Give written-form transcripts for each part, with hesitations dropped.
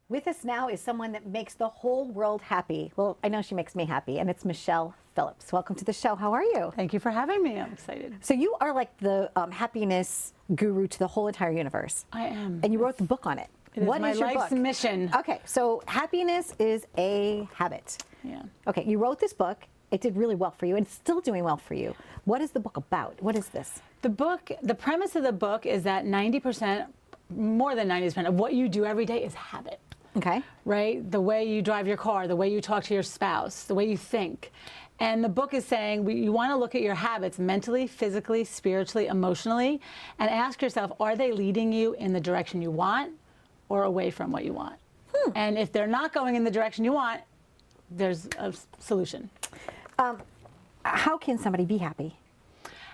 With us now is someone that makes the whole world happy. Well, I know she makes me happy, and it's Michele Phillips. Welcome to the show. How are you? Thank you for having me. I'm excited. So you are like the happiness guru to the whole entire universe. I am. And you wrote the book on it. What is your life's book? mission? Okay, so happiness is a habit. Yeah. Okay, you wrote this book. It did really well for you, and it's still doing well for you. What is the book about? What is this? The book, the premise of the book is that 90%, more than 90% of what you do every day is habit. Okay. Right? The way you drive your car, the way you talk to your spouse, the way you think. And the book is saying you want to look at your habits mentally, physically, spiritually, emotionally, and ask yourself, are they leading you in the direction you want or away from what you want? And if they're not going in the direction you want, there's a solution. How can somebody be happy?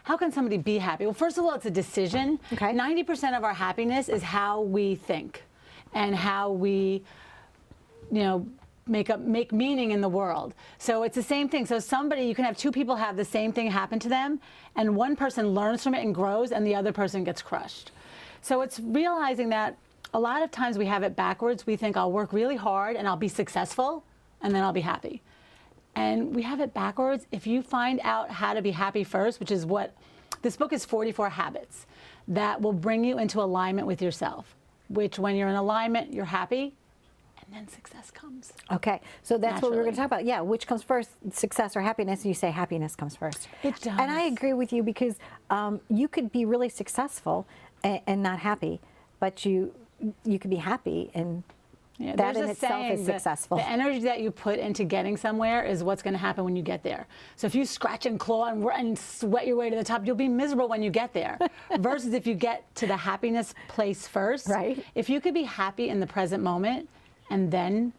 How can somebody be happy? Well, first of all, it's a decision. Okay. 90% of our happiness is how we think and how we, make meaning in the world. So it's the same thing. So you can have two people have the same thing happen to them, and one person learns from it and grows, and the other person gets crushed. So it's realizing that a lot of times we have it backwards. We think I'll work really hard and I'll be successful, and then I'll be happy. And we have it backwards. If you find out how to be happy first, which is what this book is, 44 habits that will bring you into alignment with yourself, which when you're in alignment, you're happy, and then success comes. Okay, so that's Naturally. what we're going to talk about. Yeah, which comes first, success or happiness? And you say happiness comes first. It does. And I agree with you because you could be really successful and not happy, but you could be happy and that in itself is successful. The energy that you put into getting somewhere is what's going to happen when you get there. So if you scratch and claw and sweat your way to the top, you'll be miserable when you get there. Versus if you get to the happiness place first. Right. If you could be happy in the present moment, and then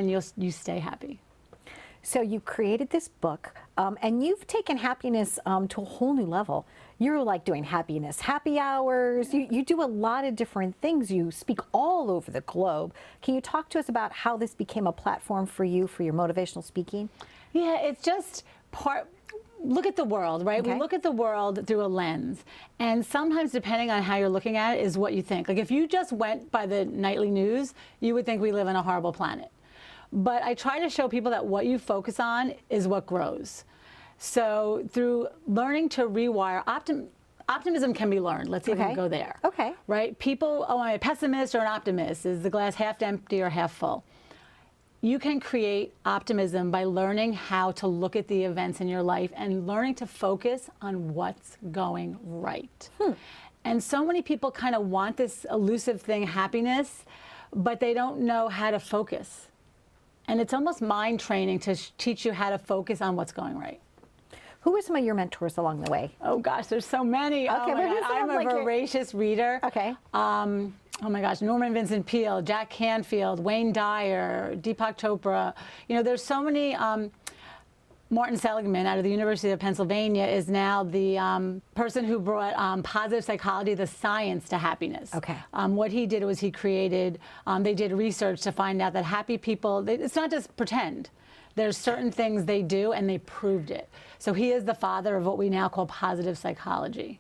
you stay happy. So you created this book, and you've taken happiness to a whole new level. You're like doing happiness happy hours. You do a lot of different things. You speak all over the globe. Can you talk to us about how this became a platform for you for your motivational speaking? Yeah, it's just look at the world, right? Okay. We look at the world through a lens. And sometimes, depending on how you're looking at it, is what you think. Like if you just went by the nightly news, you would think we live on a horrible planet. But I try to show people that what you focus on is what grows. So through learning to rewire, optimism can be learned. Let's even go there. Okay. Right? People, am I a pessimist or an optimist? Is the glass half empty or half full? You can create optimism by learning how to look at the events in your life and learning to focus on what's going right. And so many people kind of want this elusive thing, happiness, but they don't know how to focus. And it's almost mind training to teach you how to focus on what's going right. Who were some of your mentors along the way? Oh gosh, there's so many. Okay, oh my God. I'm a voracious reader. Okay. Oh my gosh, Norman Vincent Peale, Jack Canfield, Wayne Dyer, Deepak Chopra. There's so many. Martin Seligman out of the University of Pennsylvania is now the person who brought positive psychology, the science, to happiness. Okay. What he did was he created, they did research to find out that happy people, it's not just pretend. There's certain things they do, and they proved it. So he is the father of what we now call positive psychology.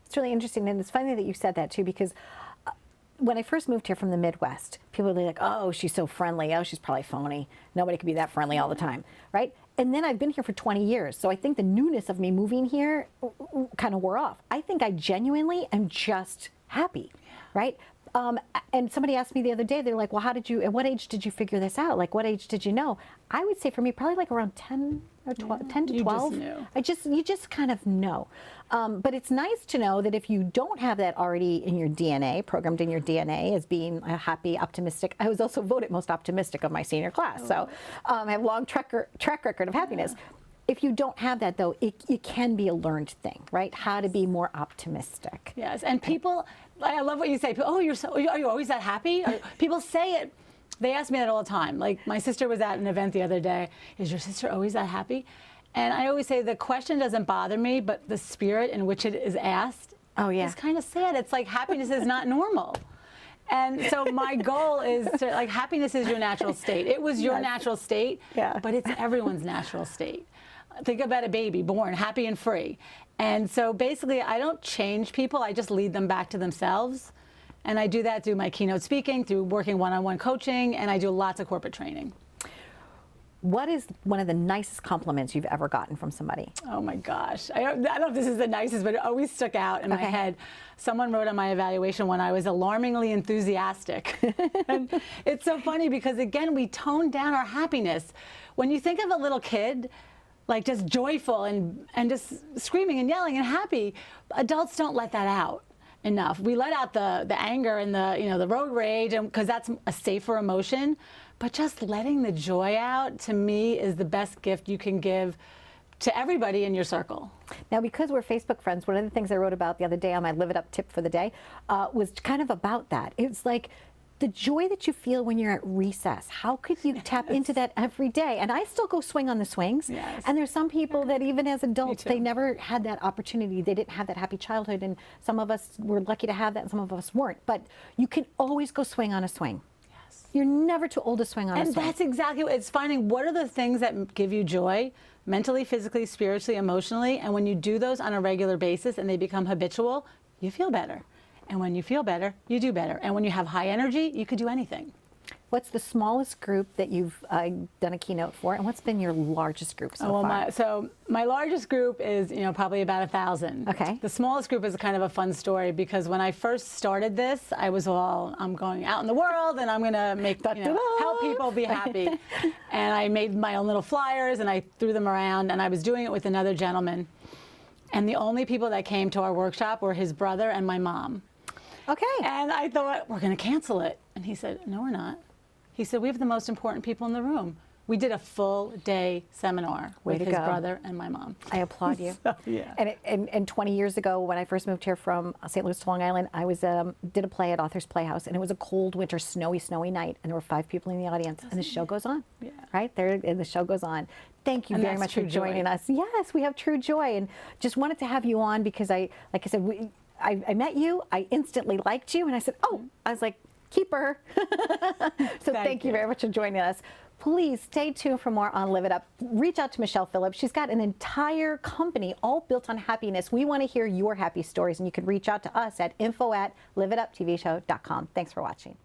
It's really interesting, and it's funny that you said that, too, because when I first moved here from the Midwest, people were like, oh, she's so friendly. Oh, she's probably phony. Nobody can be that friendly all the time, right? And then I've been here for 20 years, so I think the newness of me moving here kind of wore off. I think I genuinely am just happy, right? And somebody asked me the other day, they're like, well, at what age did you figure this out? Like, what age did you know? I would say for me, probably like around 10 or 12, 10 to 12. You just knew. You just kind of know. But it's nice to know that if you don't have that already in your DNA, programmed in your DNA as being a happy, optimistic. I was also voted most optimistic of my senior class. So I have a long track record of happiness. Yeah. If you don't have that, though, it can be a learned thing, right? How to be more optimistic. Yes, and people, I love what you say. Oh, are you always that happy? People say it. They ask me that all the time. Like my sister was at an event the other day. Is your sister always that happy? And I always say the question doesn't bother me, but the spirit in which it is asked is kind of sad. It's like happiness is not normal. And so my goal is to, like, happiness is your natural state. It was your natural state, but it's everyone's natural state. Think about a baby born happy and free. And so basically I don't change people, I just lead them back to themselves. And I do that through my keynote speaking, through working one-on-one coaching, and I do lots of corporate training. What is one of the nicest compliments you've ever gotten from somebody? Oh my gosh. I don't know if this is the nicest, but it always stuck out in my head. Someone wrote on my evaluation when I was alarmingly enthusiastic. And it's so funny because, again, we tone down our happiness. When you think of a little kid, like just joyful and just screaming and yelling and happy, adults don't let that out enough. We let out the anger and the road rage, because that's a safer emotion. But just letting the joy out, to me, is the best gift you can give to everybody in your circle. Now, because we're Facebook friends, one of the things I wrote about the other day on my Live It Up tip for the day was kind of about that. It's like the joy that you feel when you're at recess. How could you tap into that every day? And I still go swing on the swings. Yes. And there's some people that even as adults, they never had that opportunity. They didn't have that happy childhood. And some of us were lucky to have that and some of us weren't. But you can always go swing on a swing. You're never too old to swing on a swing. And that's exactly what it's finding. What are the things that give you joy, mentally, physically, spiritually, emotionally? And when you do those on a regular basis and they become habitual, you feel better. And when you feel better, you do better. And when you have high energy, you could do anything. What's the smallest group that you've done a keynote for, and what's been your largest group so far? My largest group is probably about 1,000. Okay. The smallest group is kind of a fun story because when I first started this, I was I'm going out in the world and I'm going to make help people be happy. And I made my own little flyers and I threw them around, and I was doing it with another gentleman. And the only people that came to our workshop were his brother and my mom. Okay. And I thought, we're going to cancel it. And he said, no, we're not. He said, we have the most important people in the room. We did a full day seminar with his brother and my mom. I applaud you. So, yeah. And 20 years ago, when I first moved here from St. Louis to Long Island, I was did a play at Authors Playhouse, and it was a cold winter, snowy night, and there were 5 people in the audience, and the show goes on. Yeah. Right there, and the show goes on. Thank you very much for joining us. Yes, we have true joy, and just wanted to have you on because like I said, I met you, I instantly liked you, and I said, I was like, keep her. So thank you very much for joining us. Please stay tuned for more on Live It Up. Reach out to Michele Phillips. She's got an entire company all built on happiness. We want to hear your happy stories, and you can reach out to us at info@liveituptvshow.com. Thanks for watching.